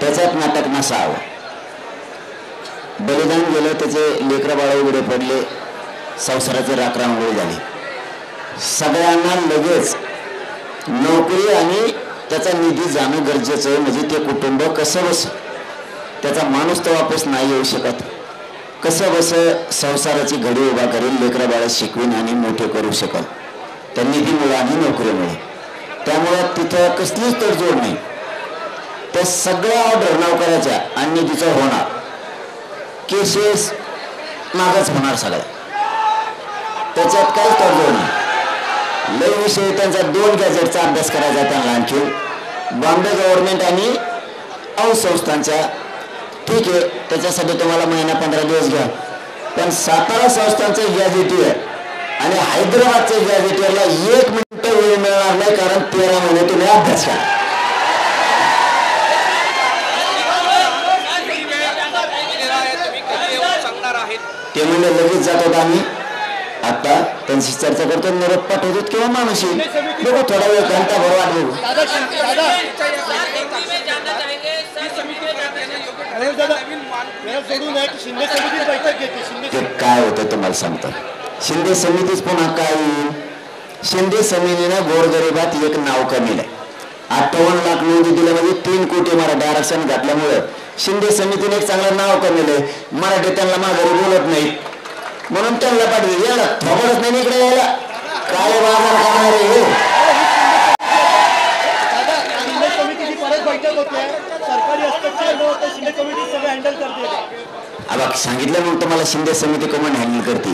त्याच्यात नाटक नसावं. बलिदान गेलं, त्याचे लेकरं बाळ उघडे पडले, संसाराची राखरांगोळी झाली. सगळ्यांना लगेच नोकरी आणि त्याचा निधी जाणं गरजेचं आहे. म्हणजे ते कुटुंब कसं बस, त्याचा माणूस तर वापस नाही येऊ शकत. कसं बस संसाराची घडी उभा करेल, लेकरं बाळ शिकवीन आणि मोठे करू शकल त्या निधीमुळे आणि नोकरीमुळे. त्यामुळं तिथं कसलीच तडजोड नाही. त्या सगळ्या ऑर्डर नोकऱ्याच्या आणि निधीचं होणार, केसेस मागच होणार सगळ्या, त्याच्यात काहीच तडजोड नाही. लय विषय त्यांचा 2 गॅजेटचा अभ्यास करायचा त्यांना आणखी, बॉम्बे गव्हर्नमेंट आणि संस्थांच्या. ठीक आहे, त्याच्यासाठी तुम्हाला महिना 15 दिवस घ्या. पण सातारा संस्थांचं गॅजेटियर आणि हैदराबादच्या गॅजेटियरला 1 मिनिट वेळ मिळणार नाही, कारण 13 महिने तुम्ही अभ्यास करा. ते म्हणजे लगेच जातात आम्ही. आता त्यांची चर्चा करतो, निरोप पाठवतो किंवा माणूस येईल. बघू थोडा वेळ घंटा भर वाट बघू. ते काय होतं तुम्हाला सांगतो. शिंदे समितीच पुन्हा काय येईल. शिंदे समितीनं गोरगरिबात एक नाव कमी आहे. 58 लाख नोंदी दिल्या म्हणजे 3 कोटी मराठी आरक्षण घातल्यामुळे शिंदे समितीने एक चांगलं नाव कमीलंय. मराठी त्यांना माघारी बोलत नाही म्हणून त्यांना पाठवले. याला थोडंच नाही इकडे यायला काय बाजार करणार आहे. सांगितलं मग तुम्हाला शिंदे समिती कमन हँडल करते.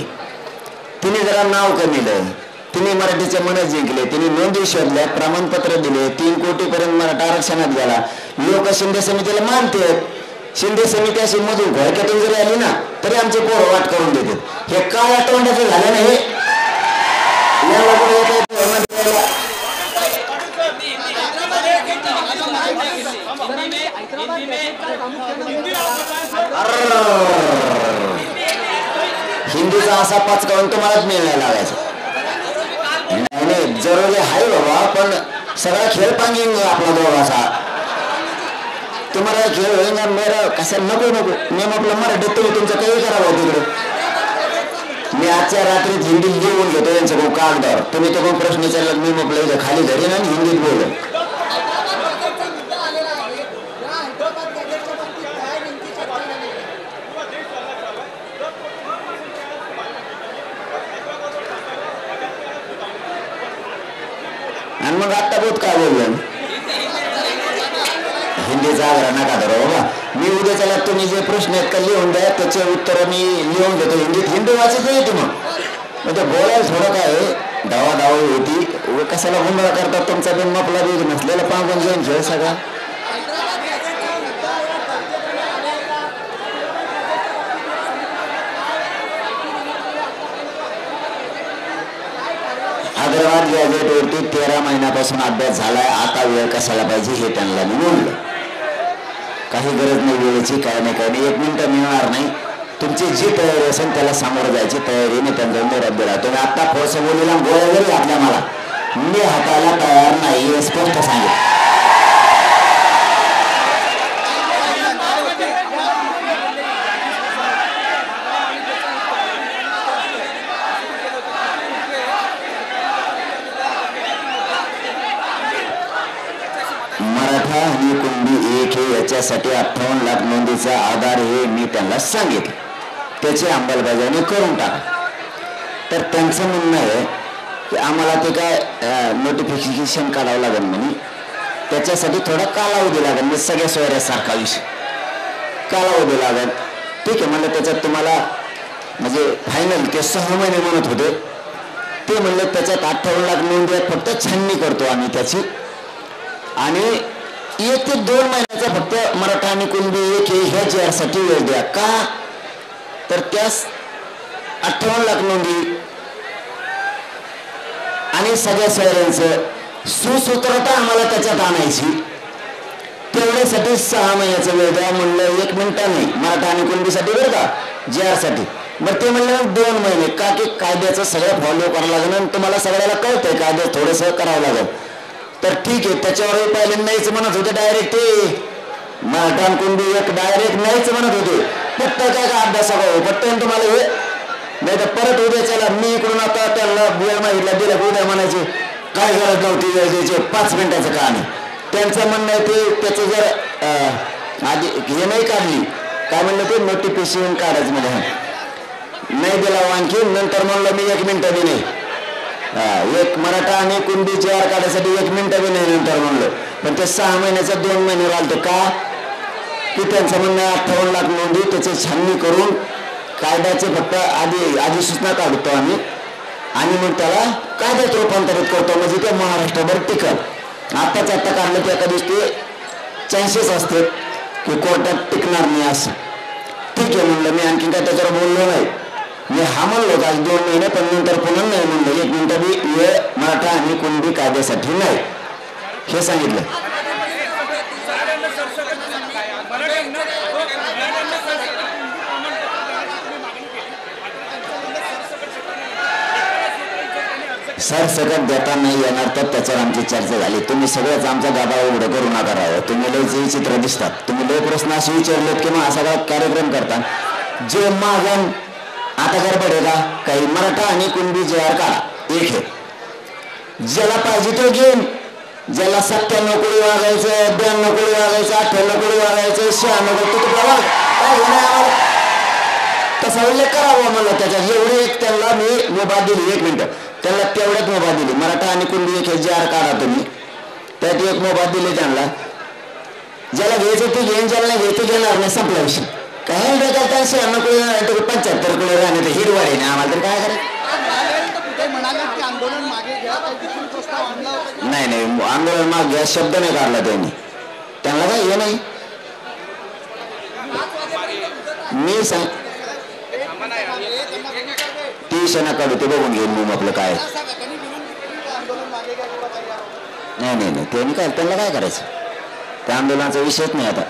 तिने जरा नाव कमीलं, तिने मराठीचे मन जिंकले, तिने नोंदी शोधल्या, प्रमाणपत्र दिले, 3 कोटीपर्यंत मराठा आरक्षणात गेला. लोक शिंदे समितीला मानतात. शिंदे समिती अशी मधून घोळक्यातून जरी आली ना तरी आमचे पोरं वाट करून देतात. हे काय आठवड्याचं झालं नाही. हिंदीचा असा 5 काऊन तुम्हालाच मिळणार लागायचा नाही. जरुरी आहे बाबा, पण सगळा खेळ पांगिंग आपला दोघाचा. तुम्हाला खेळ होईना मेरा कसा नको नको. मी म्हटलं मराठीत तुम्ही तुमचं काही करावं तिकडे. मी आजच्या रात्रीत हिंदीत लिहून घेतो यांचं कागदावर. तुम्ही तो प्रश्न विचारला, मी म्हटलं इथं खाली घरी ना हिंदीत बोल. आणि मग आता बोध काय बोललं हिंदीचा आग्रह नका धरो बाबा. मी उद्या त्याला तुम्ही जे प्रश्न आहेत का लिहून द्या, त्याचे उत्तर मी लिहून घेतो हिंदीत. हिंदी वाचायचं येते मग म्हणजे बोलायला थोडं काय धावाधावळी होती. कशाला गोंधळ करतात तुमचा बिन मपला बीज नसलेला पांगून जाऊन खेळ सगळा. हैदराबाद गॅजेटवरती 13 महिन्यापासून अभ्यास झालाय. आता वेळ कशाला पाहिजे हे त्यांना मी बोललो. काही गरज नाही वेळेची, काय नाही काय नाही. 1 मिनिट मिळणार नाही. तुमची जी तयारी असेल त्याला सामोरं जायची तयारी मी त्यांचा निरोप दिला. तुम्ही आता फोर्स बोलीला गोळ्या जरी घातल्या मला, मी हाताला तयार नाही हे स्पष्ट सांगितलं. मराठा आणि कुणबी एक हे याच्यासाठी 58 लाख नोंदीचा आधार हे मी त्यांना सांगितलं. त्याची अंमलबजावणी करून टाका. तर त्यांचं म्हणणं आहे की आम्हाला ते काय नोटिफिकेशन काढावं लागेल म्हणे, त्याच्यासाठी थोडा कालावधी लागेल. म्हणजे सगळ्या सोयऱ्यासारखा विषय कालावधी लागेल. ठीक आहे म्हणलं. त्याच्यात तुम्हाला म्हणजे फायनल ते 6 महिने म्हणत होते. ते म्हणले त्याच्यात 58 लाख नोंदी आहेत, फक्त छाननी करतो आम्ही त्याची. आणि 1 ते 2 महिन्याचा फक्त मराठा आणि कुणबी एक ह्या JR वेळ द्या. का तर त्यास 58 लाख नोंदी आणि सगळ्या सोयऱ्यांचं सुसूत्रता आम्हाला त्याच्यात आणायची. तेवढ्यासाठी 6 महिन्याचा वेळ द्या. म्हणलं 1 मिनिट नाही. मराठा आणि कुणबीसाठी बरं का JR. बरं ते म्हणलं 2 महिने. का की कायद्याचं सगळं फॉलो करावं लागेल आणि तुम्हाला सगळ्याला कळतंय कायद्यात थोडंसं करावं लागेल. तर ठीक आहे. त्याच्यावर पहिल्यांदा नाहीच म्हणत होते डायरेक्ट ते मराठा कुणबी एक डायरेक्ट नाहीच म्हणत होते. फक्त काय का अभ्यास पटकन तुम्हाला हे नाही तर परत उद्या चला मी इकडून आता त्यांना वेळ मागितला दिला उद्या म्हणायचे काय गरज नव्हती द्यायचे 5 मिनिटाचं काम आहे. त्यांचं म्हणणं आहे ते त्याचं जर आधी हे नाही काढली काय म्हणलं ते नोटिफिकेशन काढायचं म्हणजे नाही दिला आणखी नंतर म्हणलं मी 1 मिनिटं बी नाही एक मराठा आणि कुणबी JR काढायसाठी 1 मिनिटं बी नाही नंतर म्हणलं. पण ते 6 महिन्याचं 2 महिने राहिलं का की त्यांचं म्हणणं 58 लाख नोंदी त्याची छाननी करून कायद्याचे फक्त अधिसूचना काढतो आम्ही आणि मग त्याला कायद्यात रूपांतरित करतो म्हणजे ते महाराष्ट्रभर टिकत. आत्ताच आता काढलं की एका दिवशी ते चान्सेस असते की कोर्टात टिकणार नाही असं. ठीक आहे म्हणलं मी आणखीन काय त्याच्यावर बोललो नाही. मी हा म्हणलो होता आज 2 महिने पण नंतर पुन्हा नाही म्हणलं 1 मिनिटं बी वेळ मराठा आणि कुणबी कायद्यासाठी नाही हे सांगितलं. सरसकट देता नाही येणार तर त्याच्यावर आमची चर्चा झाली. तुम्ही सगळंच आमचा गाभा उघडं करू नका राहावं. तुम्ही लय चित्र दिसतात. तुम्ही लय प्रश्न असे विचारलेत की मग असा कार्यक्रम करता जे मागण आता गडबड आहे का काही मराठा आणि कुणबी JR काढा एक आहे ज्याला पाहिजे तो घेईन. ज्याला 97 कोटी वागायचं 92 कोटी वागायचं 98 कोटी वागायचं 96 कोटी तुला काय घेणार तसा उल्लेख करावा म्हणलं त्याच्यात एवढी एक त्यांना मी मुभा दिली 1 मिनिट त्यांना तेवढ्यात मुभा दिली. मराठा आणि कुणबी एक JR काढा तुम्ही त्यात एक मुभा दिली त्यांना. ज्याला घ्यायचं ते घेऊन ज्याला नाही घ्यायचं घेणार नाही संपला विषय. काय 96 कोटी 75 कोटी राहणे तर हिरवाडे नाही आम्हाला तर काय करायचं. नाही नाही आंदोलन माग घ्या शब्द नाही काढला त्यांनी त्यांना काय हे नाही मी सांग ती क्षणा काढू ते बघून घेऊन मग आपलं काय नाही नाही नाही त्यांनी काय त्यांना काय करायचं त्या आंदोलनाचा विषयच नाही आता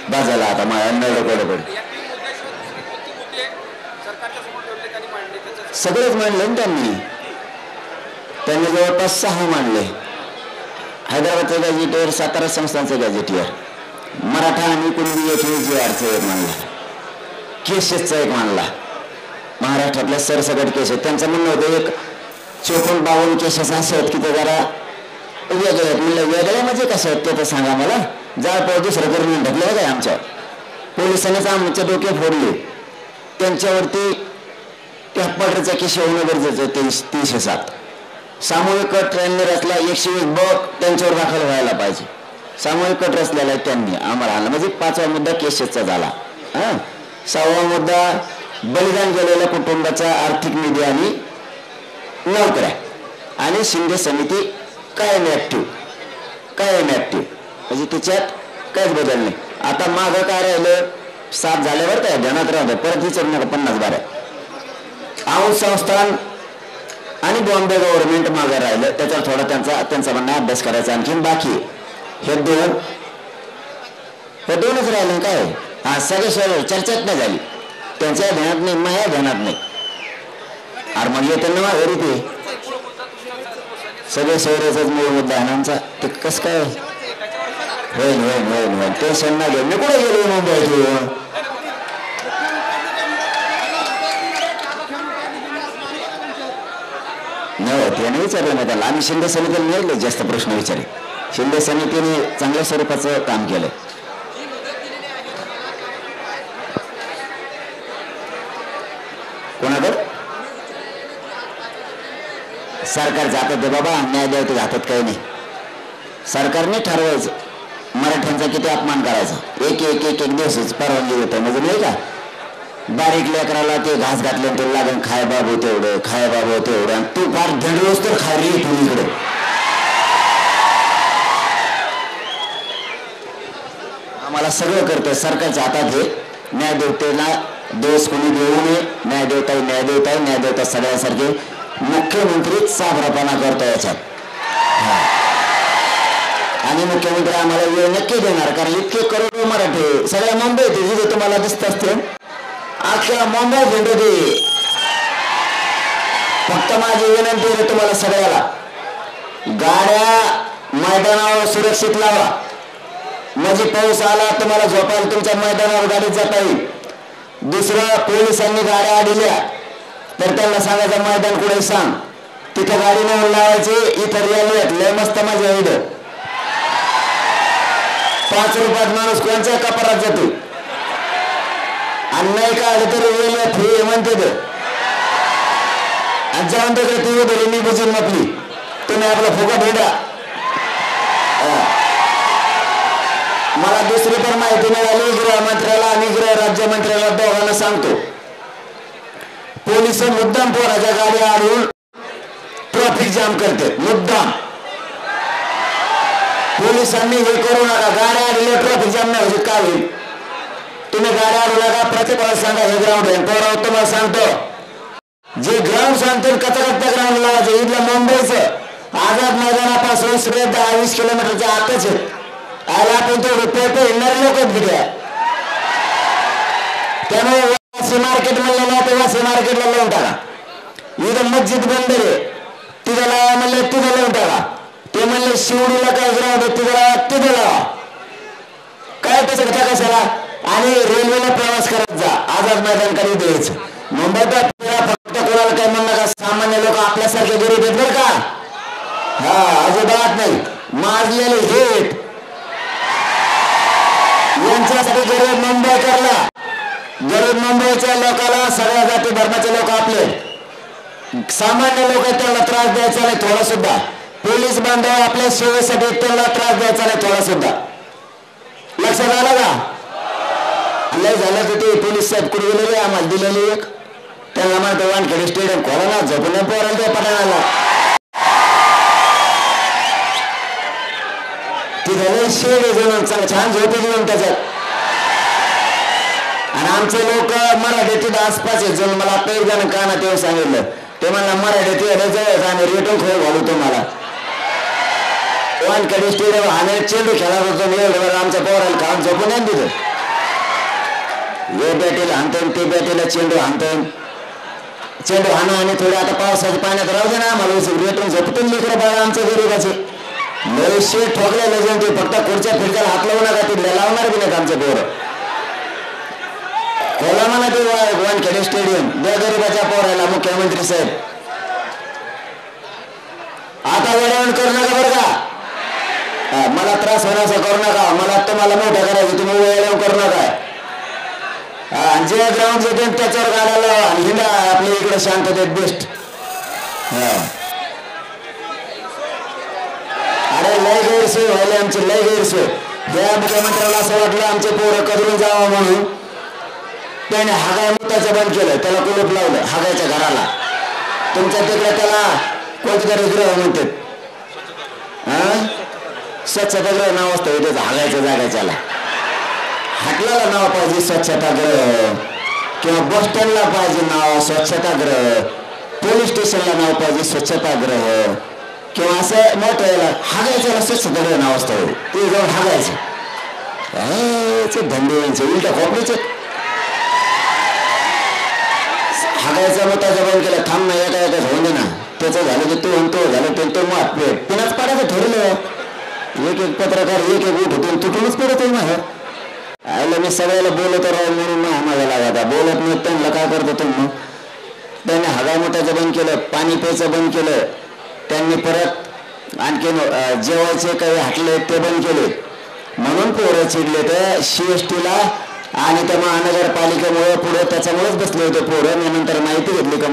बाजाला आता माझ्या नळकडे सगळेच मांडले ना त्यांनी जवळपास 6 मांडले. हैदराबादचं गॅजेटियर सातारा संस्थांचं गॅजेटियर मराठा आणि कुणबी एक JRचं एक मांडला केसेसचा एक मांडला. महाराष्ट्रातल्या सरसकट केस आहेत त्यांचं म्हणणं होतं एक 54-52 केसेस असे आहेत की ते जरा वेगळे आहेत. म्हणलं वेगळे म्हणजे कसे आहेत ते तर सांगा मला. जाळपोळ दुसरं करून ढकलं काय आमच्या पोलिसांनीच आमच्या डोके फोडले त्यांच्यावरती त्या मर्डरचा केस होणं गरजेचं आहे. 307 सामूहिक कट त्यांनी रचला 120 त्यांच्यावर दाखल व्हायला पाहिजे. सामूहिक कट रचलेला आहे त्यांनी आम्हाला आणला म्हणजे 5वा मुद्दा केसेसचा झाला. 6वा मुद्दा बलिदान केलेल्या कुटुंबाचा आर्थिक निधी आणि नोकऱ्या आणि शिंदे समिती कायम ऍक्टिव्ह म्हणजे त्याच्यात काहीच बदल नाही. आता मागं काय राहिलं 7 झाल्यावर काय ध्यानात राहतं परत विचारू नका 50 बाऱ्या. औंध संस्थान आणि बॉम्बे गव्हर्नमेंट मागे राहिलं त्याच्यावर थोडा त्यांचा म्हणणं अभ्यास करायचा आणखीन बाकी हे दोनच राहिले काय हा सगळे चर्चाच नाही झाली त्यांच्या ध्यानात नाही माझ्या ध्यानात नाही. अरे मग येतं ना घरी ते सगळे शहराचाच मूळ मुद्दा आहे आमचा ते कसं काय होईल टेन्शन नाही घे. मी कुठे गेलो मुंबईत नाही त्याने विचारलं नाही त्याला. आम्ही शिंदे समितीला नाही जास्त प्रश्न विचारे. शिंदे समितीने चांगल्या स्वरूपाचं काम केलं. कोणाकडे सरकार जातात ते बाबा न्याय द्यायचं जातात काही नाही. सरकारने ठरवायचं मराठ्यांचा किती अपमान करायचा एक दिवसच परवानगी होतं म्हणजे नाही का. बारीक लेकराला ते घास घातले ते लागेल खाय बाबू तेवढं आणि तू फार दररोज तर खाय रे तू इकडे. आम्हाला सगळं करतं सरकारच्या हातात हे. न्यायदेवतेला दोष कोणी देऊ नये. न्यायदेवता सगळ्यासारखे मुख्यमंत्री साबरापणा करतो याच्यात आणि मुख्यमंत्री आम्हाला वेळ नक्की देणार कारण इतके करोडो मराठी सगळ्या मुंबईत जिथे तुम्हाला दिसत असते अख्ख्या मुंबई भेटू दे. फक्त माझी विनंती आहे तुम्हाला सगळ्याला गाड्या मैदानावर सुरक्षित लावा. म्हणजे पाऊस आला तुम्हाला झोपायला तुमच्या मैदानावर गाडीत जाता येईल. दुसरं, पोलिसांनी गाड्या अडवल्या तर त्यांना सांगायचं मैदान कुठे सांग, तिथे गाडी नेऊन लावायची, इथं रेल्वेत लय मस्त मजा येईल. 5 रुपयात माणूस कोणत्या कपारात जातो आणि नाही का आलं तरी रेल्वे फ्री म्हणते ते. आणि जाऊन तिकडे ती उभे मी बुजून म्हटली तुम्ही आपला फुकट भेटा. मला दुसरी पण माहिती मिळाली, गृहमंत्र्याला आणि गृह राज्यमंत्र्याला दोघांना सांगतो, पोलिस मुद्दाम पोराच्या गाड्या अडवून ट्रॅफिक जाम करते. मुद्दाम पोलिसांनी हे करू नका, गाड्या अडवल्या ट्रॅफिक जाम नाही होईल. काय होईल? तुम्ही गाड्या अडवू नका, प्रतिभाला सांगा हे ग्राउंड आहे. पोरा तुम्हाला सांगतो, जे ग्राउंड सांगते कचरा त्या ग्राउंड लावायचं. इथलं मुंबईचं आझाद मैदानापासून सगळे 10-20 किलोमीटरच्या आतच आहे. आला आपण तो रुपये येणारे लोक आहेत. त्यामुळे वासी मार्केट म्हणलं ना, ते वासी मार्केटला लावून टाका. इथं मस्जिद बंद आहे, तिथं लावा म्हणलं तिथं लावून टाका. ते म्हणले शिवडीला काय ग्राउंड आहे तिथं लावा, तिथं लावा. काय तसं घ्या कशाला? आणि रेल्वेला प्रवास करत जा, आझाद मैदानकडे द्यायचं. मुंबईत फक्त कोणाला काय म्हणणं का, सामान्य लोक आपल्यासारखे गरीब आहेत बरं का. हा, अजिबात नाही. माजलेले हेट यांच्यासाठी गरीब मुंबईकरला, गरीब मुंबईच्या लोकांना, सगळ्या जाती धर्माचे लोक आपले सामान्य लोक त्यांना त्रास द्यायचा नाही थोडा सुद्धा. पोलीस बांधव आपल्या सेवेसाठी त्यांना त्रास द्यायचा नाही थोडा सुद्धा. लक्षात आलं का? लय झालं तर ते पोलीस साहेब कुठे गेलेले, आम्हाला दिलेले एक त्यांना म्हणतो वानखेडे स्टेडियम खोला ना, झोपून पोराला त्या पठाणाला तिथे शेड जण छान झोपे देऊन त्याच्यात. आणि आमचे लोक मराठीत आसपास आहेत जण. मला आता एक जण कानात येऊन सांगितलं, ते म्हणला मराठीत येण्याचं आणि रेटून खोल घालू तुम्हाला. वानखेडे स्टेडियम आणि चेंडू खेळत होतो, आमच्या पोराला काम झोपून नाही दिलं. हे बॅटीला हाणतो, ते बॅटीला चेंडू हाणतो, चेंडू हाणा आणि थोडे आता पावसाच्या पाण्यात राहू दे ना, आम्हाला रेटून झोपतून लेकरं बाळा आमच्या गरीबाचे. लयशे ठोकलेले जण ते फक्त खुर्च्या फिरच्याला हात लावू नका, ते लावणार बी नाहीत आमचे पोरं. खोला म्हणा ते वानखेडे स्टेडियम द्या गरीबाच्या पोराला. मुख्यमंत्री साहेब आता वेळेवर करू नका बरं का, मला त्रास होण्याचा करू नका, मला तुम्हाला मोठं करायचं, तुम्ही वेळेवर करू नका. जे ग्राउंड जे त्याच्यावर गाड्याला आणि हिंडा आपल्या इकडे शांततेत बेस्ट. अरे लय गैरसोय व्हायला आमची, लय गैरसोय. या मुख्यमंत्र्याला असं वाटलं आमचे पोरं कदरून जावं म्हणून त्याने हागाय मुताचं बंद केलं, त्याला कुलूप लावलं हागायच्या घराला. तुमच्या तिकडे त्याला कोणत्या तरी गृह म्हणतात, स्वच्छतागृह नाव असतं त्याचं हागायच्या जागाच्याला. हाटलाला नाव पाहिजे स्वच्छतागृह, किंवा बस स्टँडला पाहिजे नाव स्वच्छतागृह, पोलीस स्टेशनला नाव पाहिजे स्वच्छतागृह, किंवा असं मोठं याला हागायचं स्वच्छतागृह नाव असतं. ते जाऊन हागायचं धंदे उलट्या खोपडीचे. हागायचं मग त्याचं बंद केलं. थांब ना एका एकाच होऊन दे ना, त्याचं झालं की तो म्हणतो झालं ते तो मग पुण्याच पाडायचं ठरलं. एक एक पत्रकार एक एक उठ होतो तुटूनच पडत आहे ना. आयला मी सगळ्याला बोलत राहून म्हणून आम्हाला लागा बोलत नाही, त्यांना काय करतो तुम्ही. त्यांनी हगामोटाचं बंद केलं, पाणी प्यायचं बंद केलं, त्यांनी परत आणखीन जेवायचे काही हाटले ते बंद केले. म्हणून पोरं चिडले तर CSTला आणि त्या महानगरपालिकेमुळे पुढे त्याच्यामुळेच बसले होते पोरं. मी नंतर माहिती घेतली का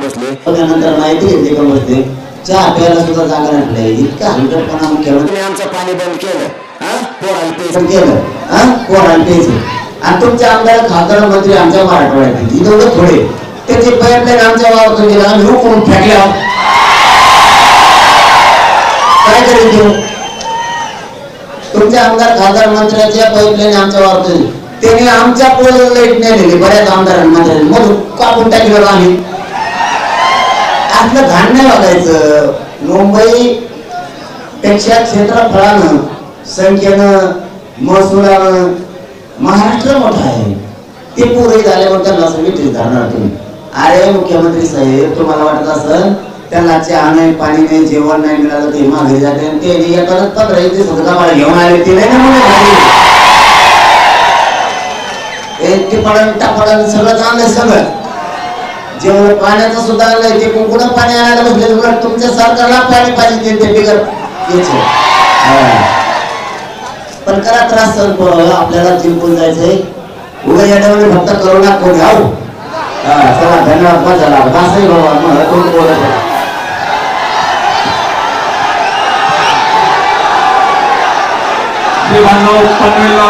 बसले, चहा प्यायला सुद्धा जागा नाही. इतका हलकटपणा मुख्यमंत्री आमचं पाणी बंद केलं, पोराला प्यायचं केलं, पोराला प्यायचं. आणि तुमचे आमदार खासदार मंत्री आमच्या मराठवाड्यात इथं थोडे त्याचे पाईपलाईन आमच्या वावरातून गेला, आम्ही रोखून फेकल्या. काय करेल तुमच्या आमदार खासदार मंत्र्याच्या पाईपलाईन आमच्या वावरातून, त्याने आमच्या पोलाला लाईट नाही दिली. बऱ्याच आमदारांना मंत्र्यांनी मग कापून टाकलं आम्ही. आपलं घाण नाही बघायचं. मुंबई पेक्षा क्षेत्रफळानं संख्येनं महसुलानं महाराष्ट्र मोठा आहे. ते पुरे झाल्यावर त्यांना असं विचार धरणार तुम्ही. अरे मुख्यमंत्री साहेब तुम्हाला वाटत असेल त्यांना चहा नाही पाणी नाही जेवण नाही मिळालं ते माघारी जाते, ते एकाच 15 दिवस घेऊन आले ते नाही ना. ते पडण टापडण सगळं आणलंय सगळं. जेवढं पाण्याचं सुद्धा आणलंय ते कुठं पाणी आणायला बसले तुमच्या सरकारला पाणी पाहिजे ते बिगर याचे. पण करा त्रास आपल्याला जिंकून जायचंय. उभं येण्यामध्ये फक्त करोना कोण घ्याव. चला धन्यवाद. मजा झाला असंही बाबा कोण बोलत पनवेलला